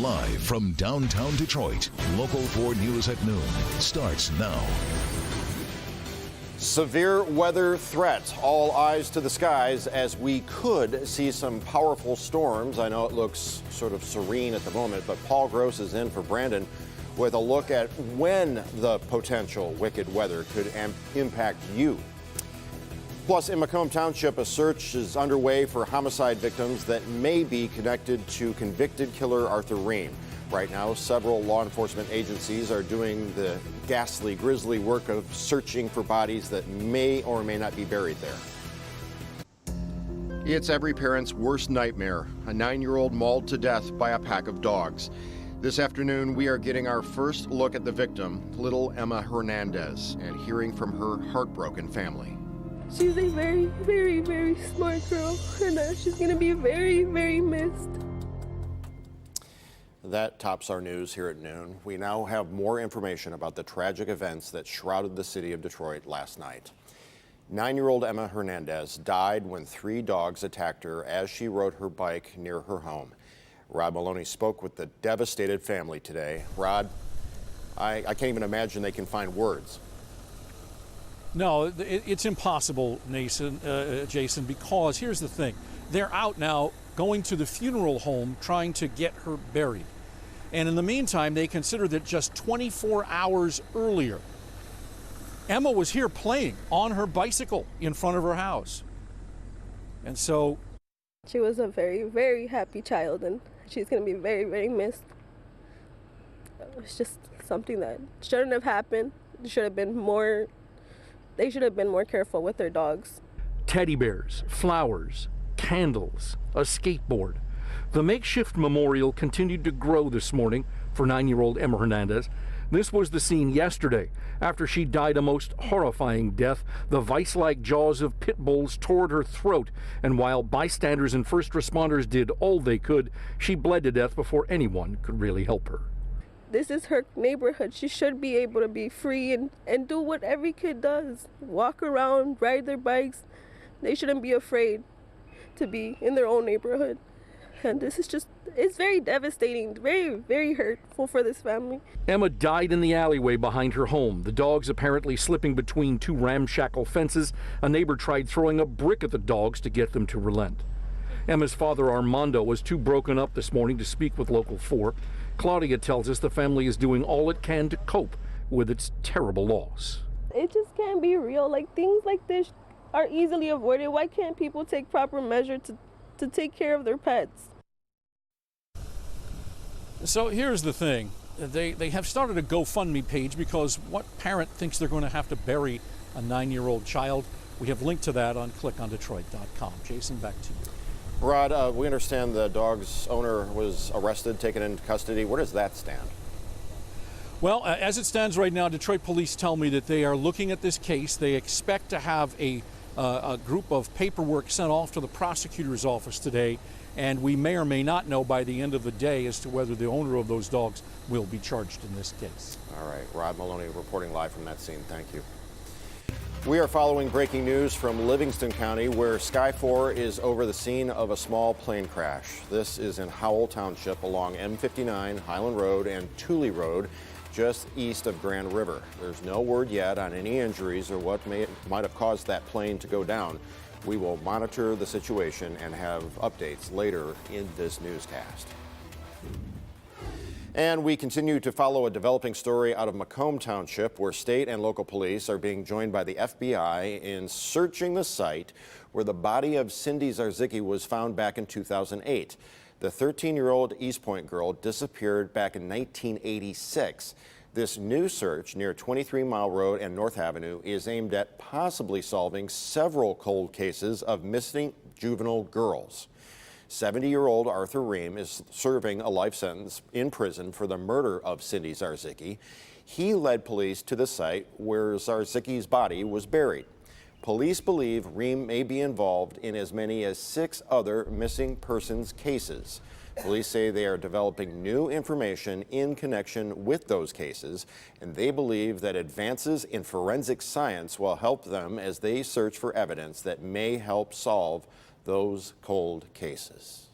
Live from downtown Detroit, Local 4 News at noon starts now. Severe weather threat. All eyes to the skies as we could see some powerful storms. I know it looks sort of serene at the moment, but Paul Gross is in for Brandon with a look at when the potential wicked weather could impact you. Plus, in Macomb Township, a search is underway for homicide victims that may be connected to convicted killer Arthur Ream. Right now, several law enforcement agencies are doing the ghastly, grisly work of searching for bodies that may or may not be buried there. It's every parent's worst nightmare, a 9-year-old mauled to death by a pack of dogs. This afternoon, we are getting our first look at the victim, little Emma Hernandez, and hearing from her heartbroken family. She's a very, very, very smart girl, and she's going to be very, very missed. That tops our news here at noon. We now have more information about the tragic events that shrouded the city of Detroit last night. 9-year-old Emma Hernandez died when 3 dogs attacked her as she rode her bike near her home. Rod Maloney spoke with the devastated family today. Rod, I can't even imagine they can find words. No, it's impossible, Jason, because here's the thing. They're out now going to the funeral home trying to get her buried. And in the meantime, they consider that just 24 hours earlier, Emma was here playing on her bicycle in front of her house. And so she was a very, very happy child, and she's going to be very, very missed. It's just something that shouldn't have happened. They should have been more careful with their dogs. Teddy bears, flowers, candles, a skateboard. The makeshift memorial continued to grow this morning for 9-year-old Emma Hernandez. This was the scene yesterday after she died a most horrifying death. The vice-like jaws of pit bulls tore her throat, and while bystanders and first responders did all they could, she bled to death before anyone could really help her. This is her neighborhood. She should be able to be free and do what every kid does. Walk around, ride their bikes. They shouldn't be afraid to be in their own neighborhood. And this is just, it's very devastating, very, very hurtful for this family. Emma died in the alleyway behind her home, the dogs apparently slipping between 2 ramshackle fences. A neighbor tried throwing a brick at the dogs to get them to relent. Emma's father, Armando, was too broken up this morning to speak with Local 4. Claudia tells us the family is doing all it can to cope with its terrible loss. It just can't be real. Like, things like this are easily avoided. Why can't people take proper measure to take care of their pets? So here's the thing. They have started a GoFundMe page because what parent thinks they're going to have to bury a 9-year-old child? We have linked to that on clickondetroit.com. Jason, back to you. Rod, we understand the dog's owner was arrested, taken into custody. Where does that stand? Well, as it stands right now, Detroit police tell me that they are looking at this case. They expect to have a group of paperwork sent off to the prosecutor's office today, and we may or may not know by the end of the day as to whether the owner of those dogs will be charged in this case. All right, Rod Maloney reporting live from that scene. Thank you. We are following breaking news from Livingston County, where Sky 4 is over the scene of a small plane crash. This is in Howell Township along M59, Highland Road, and Tooley Road, just east of Grand River. There's no word yet on any injuries or what might have caused that plane to go down. We will monitor the situation and have updates later in this newscast. And we continue to follow a developing story out of Macomb Township, where state and local police are being joined by the FBI in searching the site where the body of Cindy Zarzicki was found back in 2008. The 13-year-old East Point girl disappeared back in 1986. This new search near 23 Mile Road and North Avenue is aimed at possibly solving several cold cases of missing juvenile girls. 70-year-old Arthur Ream is serving a life sentence in prison for the murder of Cindy Zarzicki. He led police to the site where Zarzicki's body was buried. Police believe Ream may be involved in as many as 6 other missing persons cases. Police say they are developing new information in connection with those cases, and they believe that advances in forensic science will help them as they search for evidence that may help solve those cold cases.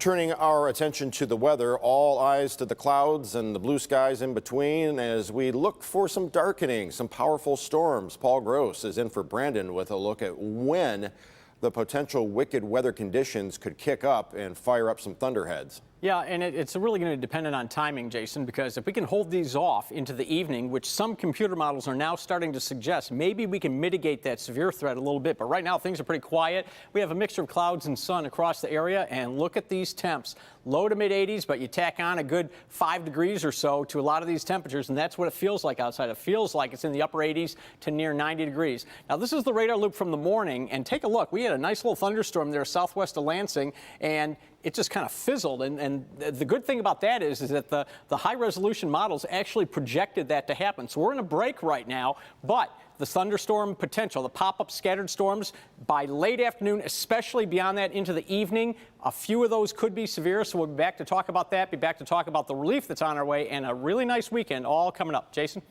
Turning our attention to the weather, all eyes to the clouds and the blue skies in between as we look for some darkening, some powerful storms. Paul Gross is in for Brandon with a look at when the potential wicked weather conditions could kick up and fire up some thunderheads. Yeah, and it's really going to depend on timing, Jason, because if we can hold these off into the evening, which some computer models are now starting to suggest, maybe we can mitigate that severe threat a little bit. But right now, things are pretty quiet. We have a mixture of clouds and sun across the area, and look at these temps. Low to mid 80s, but you tack on a good 5 degrees or so to a lot of these temperatures, and that's what it feels like outside. It feels like it's in the upper 80s to near 90 degrees. Now, this is the radar loop from the morning, and take a look. We had a nice little thunderstorm there southwest of Lansing, and it just kind of fizzled. And the good thing about that is that the high-resolution models actually projected that to happen. So we're in a break right now, but the thunderstorm potential, the pop-up scattered storms, by late afternoon, especially beyond that into the evening, a few of those could be severe. So we'll be back to talk about that, be back to talk about the relief that's on our way, and a really nice weekend all coming up. Jason?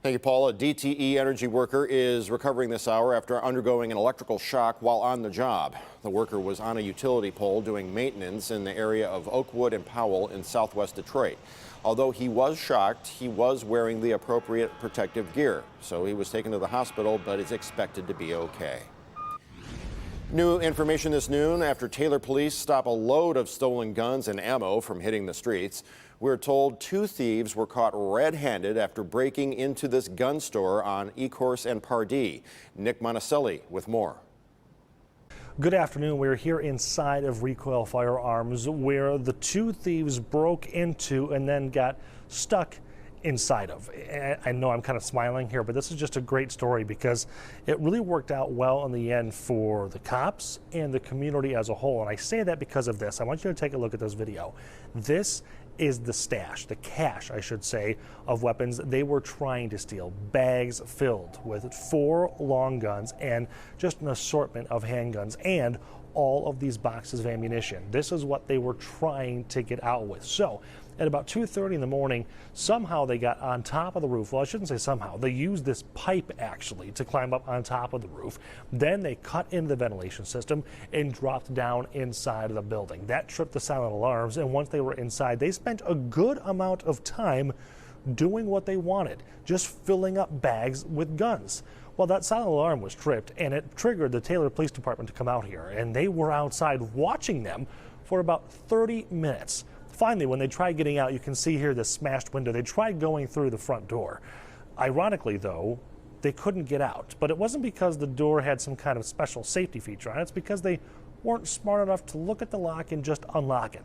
Thank you, Paul. A DTE Energy worker is recovering this hour after undergoing an electrical shock while on the job. The worker was on a utility pole doing maintenance in the area of Oakwood and Powell in southwest Detroit. Although he was shocked, he was wearing the appropriate protective gear. So he was taken to the hospital, but is expected to be okay. New information this noon after Taylor police stop a load of stolen guns and ammo from hitting the streets. We're told 2 thieves were caught red-handed after breaking into this gun store on Ecorse and Pardee. Nick Monticelli with more. Good afternoon. We're here inside of Recoil Firearms where the 2 thieves broke into and then got stuck inside of. I know I'm kind of smiling here, but this is just a great story because it really worked out well in the end for the cops and the community as a whole. And I say that because of this. I want you to take a look at this video. This is the stash, the cache, I should say, of weapons they were trying to steal. Bags filled with 4 long guns and just an assortment of handguns and all of these boxes of ammunition. This is what they were trying to get out with. So at about 2:30 in the morning, somehow they got on top of the roof. Well, I shouldn't say somehow. They used this pipe actually to climb up on top of the roof. Then they cut into the ventilation system and dropped down inside of the building. That tripped the silent alarms, and once they were inside, they spent a good amount of time doing what they wanted, just filling up bags with guns. Well, that silent alarm was tripped, and it triggered the Taylor Police Department to come out here, and they were outside watching them for about 30 minutes. Finally, when they tried getting out, you can see here the smashed window. They tried going through the front door. Ironically, though, they couldn't get out. But it wasn't because the door had some kind of special safety feature on it. It's because they weren't smart enough to look at the lock and just unlock it.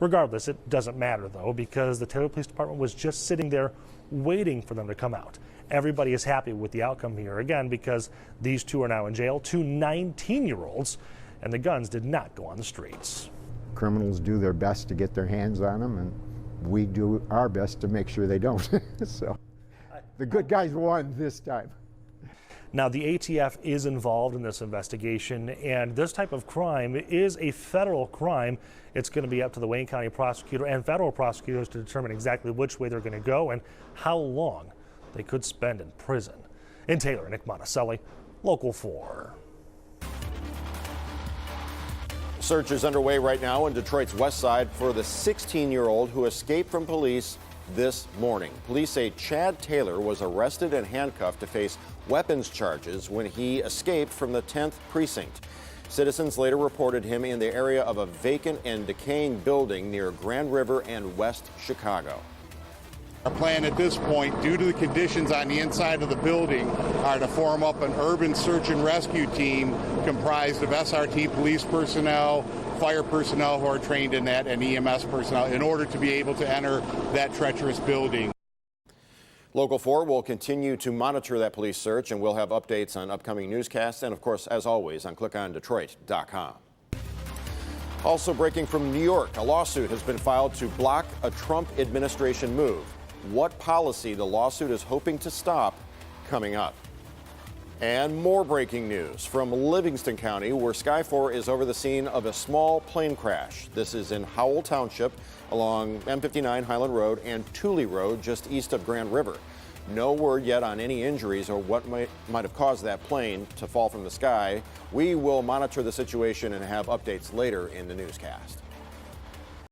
Regardless, it doesn't matter, though, because the Taylor Police Department was just sitting there waiting for them to come out. Everybody is happy with the outcome here, again, because these 2 are now in jail, 2 19-year-olds, and the guns did not go on the streets. Criminals do their best to get their hands on them, and we do our best to make sure they don't. So the good guys won this time. Now, the ATF is involved in this investigation, and this type of crime is a federal crime. It's going to be up to the Wayne County prosecutor and federal prosecutors to determine exactly which way they're going to go and how long they could spend in prison. In Taylor, Nick Monticelli, Local 4. Search is underway right now in Detroit's west side for the 16-year-old who escaped from police this morning. Police say Chad Taylor was arrested and handcuffed to face weapons charges when he escaped from the 10th precinct. Citizens later reported him in the area of a vacant and decaying building near Grand River and West Chicago. Our plan at this point, due to the conditions on the inside of the building, are to form up an urban search and rescue team comprised of SRT police personnel, fire personnel who are trained in that, and EMS personnel in order to be able to enter that treacherous building. Local 4 will continue to monitor that police search, and we'll have updates on upcoming newscasts and, of course, as always, on clickondetroit.com. Also breaking from New York, a lawsuit has been filed to block a Trump administration move. What policy the lawsuit is hoping to stop, coming up. And more breaking news from Livingston County, where Sky4 is over the scene of a small plane crash. This is in Howell Township along M59 Highland Road and Tooley Road just east of Grand River. No word yet on any injuries or what might have caused that plane to fall from the sky. We will monitor the situation and have updates later in the newscast.